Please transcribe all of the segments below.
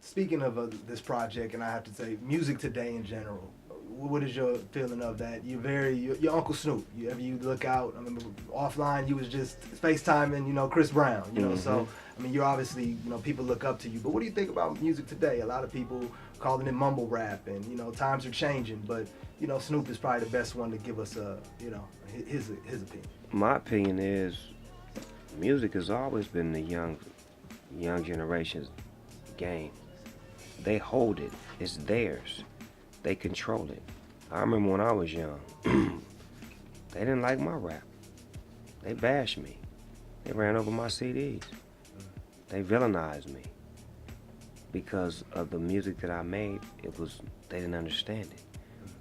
speaking of this project, and I have to say, music today in general, what is your feeling of that? Your Uncle Snoop. You look out, I remember offline, you was just FaceTiming, Chris Brown, so, I mean, you're obviously, people look up to you, but what do you think about music today? A lot of people calling it mumble rap, and, times are changing, but, Snoop is probably the best one to give us his opinion. My opinion is music has always been the young generation's game. They hold it. It's theirs. They control it. I remember when I was young, they didn't like my rap. They bashed me. They ran over my CDs. They villainized me because of the music that I made. They didn't understand it,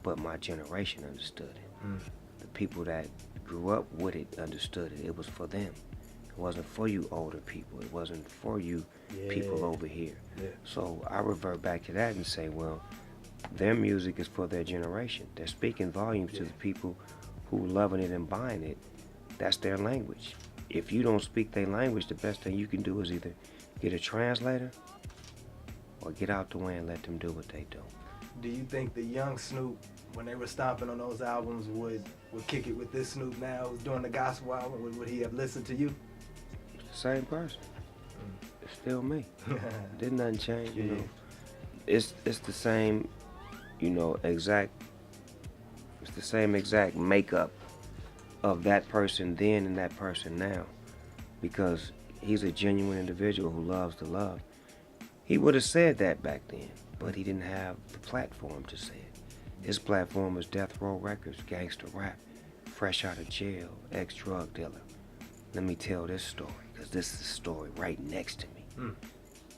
but my generation understood it. The people that grew up with it understood it. It was for them. It wasn't for you older people. It wasn't for you people over here. Yeah. So I revert back to that and say, well, their music is for their generation. They're speaking volumes to the people who loving it and buying it. That's their language. If you don't speak their language, the best thing you can do is either get a translator or get out the way and let them do what they do. Do you think the young Snoop, when they were stomping on those albums, would kick it with this Snoop now who's doing the gospel album? Would he have listened to you? It's the same person. It's still me. Didn't nothing change, you know. It's the same, it's the same exact makeup of that person then and that person now, because he's a genuine individual who loves to love. He would have said that back then, but he didn't have the platform to say it. His platform was Death Row Records, gangster rap, fresh out of jail, ex-drug dealer. Let me tell this story, because this is a story right next to me.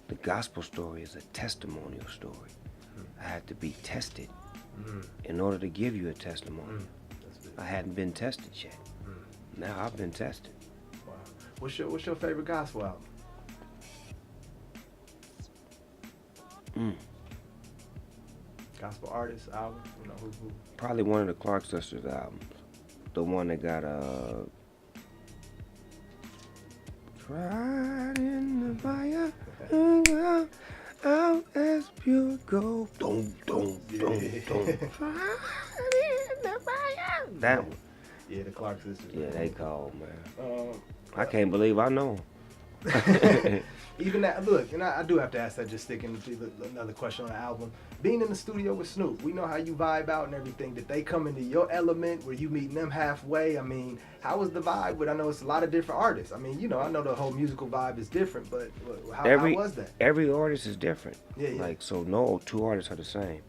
The gospel story is a testimonial story. I had to be tested in order to give you a testimony. I hadn't been tested yet. Now I've been tested. Wow. What's your favorite gospel album? Gospel artist album? Who? Probably one of the Clark Sisters albums. The one that got tried in the fire, out as pure gold. Dum, dum, dum, dum. Tried in the fire. That one. Yeah, the Clark Sisters. Yeah, they cold, man. I can't believe I know them. Even that, look, and I do have to ask that, just sticking to another question on the album. Being in the studio with Snoop, we know how you vibe out and everything. Did they come into your element? Were you meeting them halfway? I mean, how was the vibe? But I know it's a lot of different artists. I mean, I know the whole musical vibe is different, but how was that? Every artist is different. Yeah. Like, so no two artists are the same.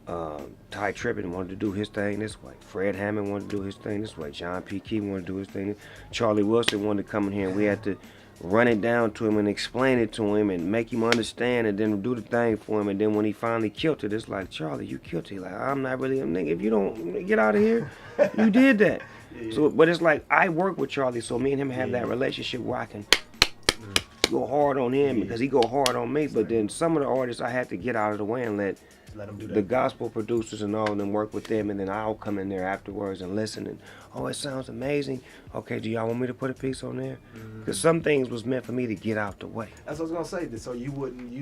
Ty Tribbett wanted to do his thing this way. Fred Hammond wanted to do his thing this way. John P. Key wanted to do his thing. Charlie Wilson wanted to come in here and we had to run it down to him and explain it to him and make him understand and then do the thing for him. And then when he finally killed it, it's like, Charlie, you killed it. Like, I'm not really a nigga. If you don't get out of here, you did that. So, but it's like, I work with Charlie, so me and him have that relationship where I can go hard on him because he go hard on me. But then some of the artists I had to get out of the way and let them do that. The gospel producers and all of them work with them, and then I'll come in there afterwards and listen and, oh, it sounds amazing. Okay, do y'all want me to put a piece on there? Because some things was meant for me to get out the way. That's what I was gonna say. So you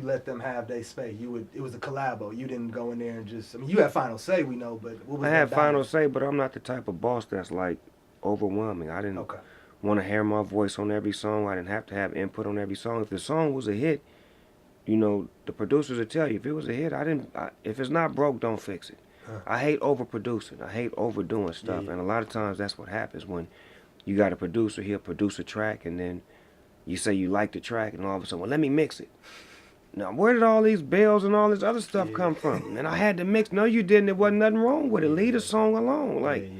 let them have their space. It was a collabo. You didn't go in there and just. I mean, you had final say, we know, but what was I had final say, but I'm not the type of boss that's like overwhelming. I didn't want to hear my voice on every song. I didn't have to have input on every song. If the song was a hit, the producers will tell you, if it was a hit, if it's not broke, don't fix it. I hate overproducing. I hate overdoing stuff. And a lot of times that's what happens when you got a producer, he'll produce a track, and then you say you like the track, and all of a sudden, well, let me mix it. Now, where did all these bells and all this other stuff come from? And I had to mix. No, you didn't. There wasn't nothing wrong with it. Leave the song alone. Like,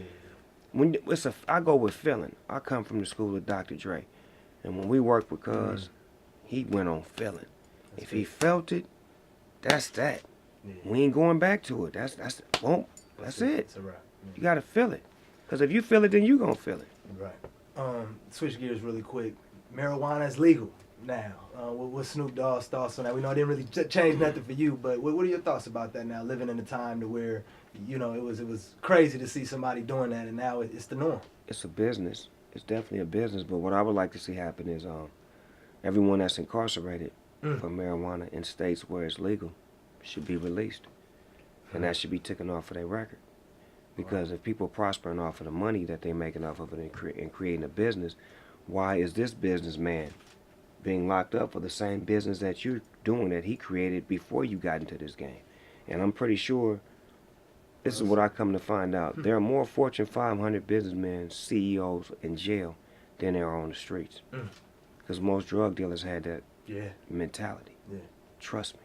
when I go with feeling. I come from the school of Dr. Dre. And when we worked with Cuz, he went on feeling. If he felt it, that's that. We ain't going back to it. That's it. It's a wrap. You gotta feel it. Because if you feel it, then you gonna feel it. Right. Switch gears really quick. Marijuana is legal now. What's Snoop Dogg's thoughts on that? We know it didn't really change nothing for you, but what are your thoughts about that now, living in a time to where, it was crazy to see somebody doing that, and now it's the norm? It's a business. It's definitely a business, but what I would like to see happen is everyone that's incarcerated, for marijuana in states where it's legal should be released. And that should be taken off of their record. Because if people are prospering off of the money that they're making off of it and creating a business, why is this businessman being locked up for the same business that you're doing that he created before you got into this game? And I'm pretty sure, this is what I come to find out, there are more Fortune 500 businessmen, CEOs in jail than there are on the streets. Because most drug dealers had that mentality. Trust me.